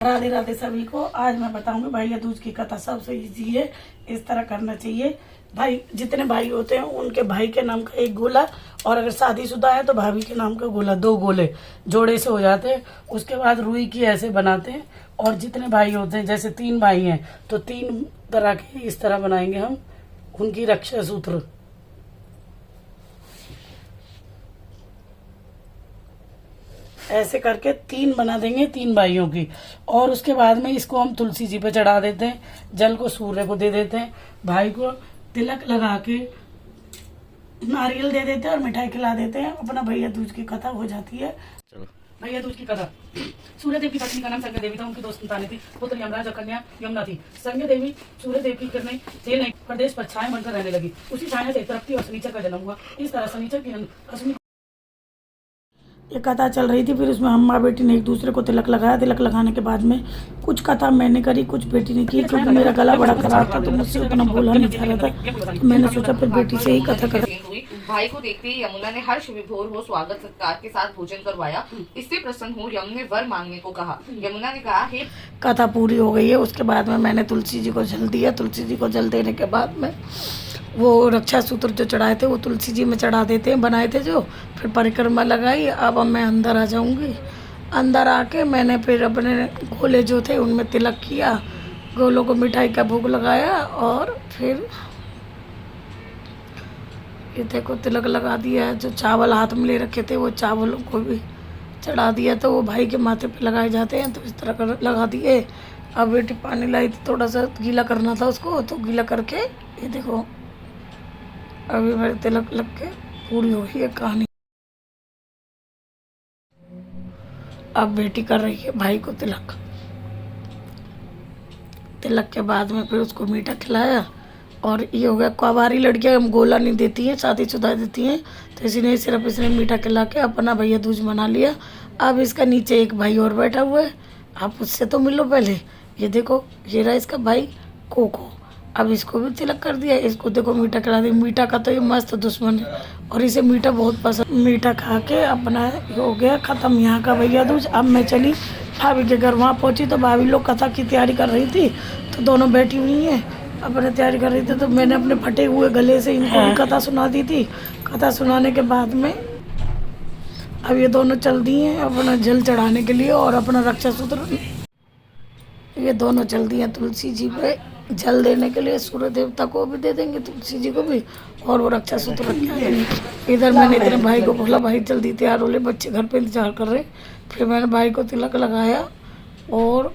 राधे राधे सभी को। आज मैं बताऊंगी भैया दूज की कथा। सबसे इजी है, इस तरह करना चाहिए। भाई जितने भाई होते हैं उनके भाई के नाम का एक गोला, और अगर शादीशुदा है तो भाभी के नाम का गोला, 2 गोले जोड़े से हो जाते हैं। उसके बाद रुई की ऐसे बनाते हैं, और जितने भाई होते हैं, जैसे 3 भाई हैं तो 3 तरह के इस तरह बनाएंगे हम उनकी रक्षा सूत्र। ऐसे करके 3 बना देंगे 3 भाइयों की। और उसके बाद में इसको हम तुलसी जी पे चढ़ा देते हैं, जल को सूर्य को दे देते हैं, भाई को तिलक लगा के नारियल दे देते हैं और मिठाई खिला देते हैं। अपना भैया दूज की कथा हो जाती है। चलो भैया दूज की कथा। सूर्य देव की पत्नी का नाम संज्ञा देवी था। उनकी 2 संतानें थी, पुत्र यमराज और कन्या यमुना थी। संज्ञा देवी सूर्य देव की किरणें झेल नहीं प्रदेश पर छाया बनकर रहने लगी। उसी छाया से तृप्ति और शनिचर का जन्म हुआ। इस तरह शनिचर की अश्विनी ये कथा चल रही थी। फिर उसमें हम माँ बेटी ने एक दूसरे को तिलक लगाया। तिलक लगाने के बाद में कुछ कथा मैंने करी, कुछ बेटी ने की। क्योंकि मेरा गला बड़ा खराब था तो मुझसे उतना बोला नहीं जा रहा था, तो मैंने सोचा फिर बेटी से ही कथा कर। भाई को देखते ही यमुना ने हर्ष विभोर हो स्वागत सत्कार के साथ भोजन करवाया। इससे प्रसन्न हो यम ने वर मांगने को कहा। यमुना ने कहा, हे। कथा पूरी हो गई है। उसके बाद में मैंने तुलसी जी को जल दिया। तुलसी जी को जल देने के बाद में वो रक्षा सूत्र जो चढ़ाए थे वो तुलसी जी में चढ़ा देते हैं, बनाए थे जो। फिर परिक्रमा लगाई। अब मैं अंदर आ जाऊंगी। अंदर आके मैंने फिर अपने गोले जो थे उनमें तिलक किया, गोलों को मिठाई का भोग लगाया, और फिर ये देखो तिलक लगा दिया है। जो चावल हाथ में ले रखे थे वो चावलों को भी चढ़ा दिया, तो वो भाई के माथे पे लगाए जाते हैं, तो इस तरह कर लगा दिए। अब बेटी पानी लाई थी, थोड़ा सा गीला करना था उसको, तो गीला करके ये देखो अभी मेरे तिलक लग के पूरी हो गई है कहानी। अब बेटी कर रही है भाई को तिलक। तिलक के बाद में फिर उसको मीठा खिलाया, और ये हो गया। कुंवारी लड़कियां हम गोला नहीं देती हैं, शादीशुदा देती हैं, तो इसीने सिर्फ इसने मीठा खिला के अपना भैया दूज मना लिया। अब इसका नीचे एक भाई और बैठा हुआ है, आप उससे तो मिलो पहले। ये देखो ये रहा इसका भाई कोको। अब इसको भी तिलक कर दिया। इसको देखो मीठा खिला दिया। मीठा का तो ये मस्त दुश्मन है, और इसे मीठा बहुत पसंद। मीठा खा के अपना हो गया ख़त्म यहाँ का भैया दूज। अब मैं चली भाभी के घर। वहाँ पहुँची तो भाभी लोग कथा की तैयारी कर रही थी, तो दोनों बैठी हुई हैं अपने तैयारी कर रही थी। तो मैंने अपने फटे हुए गले से इनको भी कथा सुना दी थी। कथा सुनाने के बाद में अब ये दोनों चल दी हैं अपना जल चढ़ाने के लिए, और अपना रक्षा सूत्र ये दोनों चल दी हैं तुलसी जी पे जल देने के लिए। सूर्य देवता को भी दे देंगे, तुलसी जी को भी, और वो रक्षा सूत्र रख के आएंगे। इधर मैंने इतने भाई को बोला भाई जल्दी तैयार हो ले, बच्चे घर पे इंतजार कर रहे। फिर मैंने भाई को तिलक लगाया, और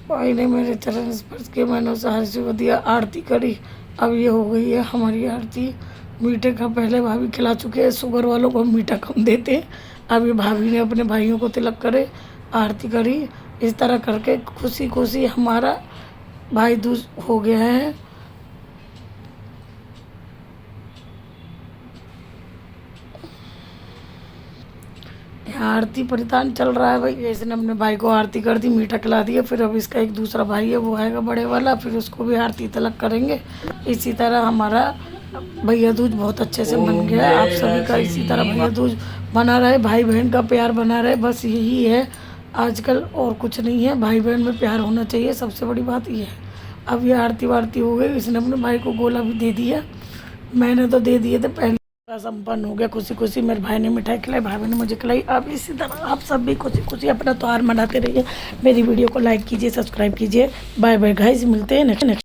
भाई ने मेरे चरण स्पर्श किए। मैंने उसे आशीर्वाद दिया, आरती करी। अब ये हो गई है हमारी आरती। मीठे का पहले भाभी खिला चुके हैं, शुगर वालों को मीठा कम देते हैं। अब ये भाभी ने अपने भाइयों को तिलक करे, आरती करी। इस तरह करके खुशी खुशी हमारा भाई दूज हो गया है। यहाँ आरती परिधान चल रहा है भाई। इसने अपने भाई को आरती कर दी, मीठा खिला दिया। फिर अब इसका एक दूसरा भाई है वो आएगा बड़े वाला, फिर उसको भी आरती तिलक करेंगे। इसी तरह हमारा भैया दूज बहुत अच्छे से बन गया। आप सभी का इसी तरह भैया दूज बना रहे, भाई बहन का प्यार बना रहे, बस यही है आजकल, और कुछ नहीं है। भाई बहन में प्यार होना चाहिए, सबसे बड़ी बात ये है। अब ये आरती वारती हो गई। इसने अपने भाई को गोला भी दे दिया, मैंने तो दे दिए थे पहले। संपन्न हो गया खुशी खुशी। मेरे भाई ने मिठाई खिलाई, भाभी ने मुझे खिलाई। अब इसी तरह आप सब भी खुशी खुशी अपना त्योहार मनाते रहिए। मेरी वीडियो को लाइक कीजिए, सब्सक्राइब कीजिए। बाय बाय गाइस, मिलते हैं नेक्स्ट।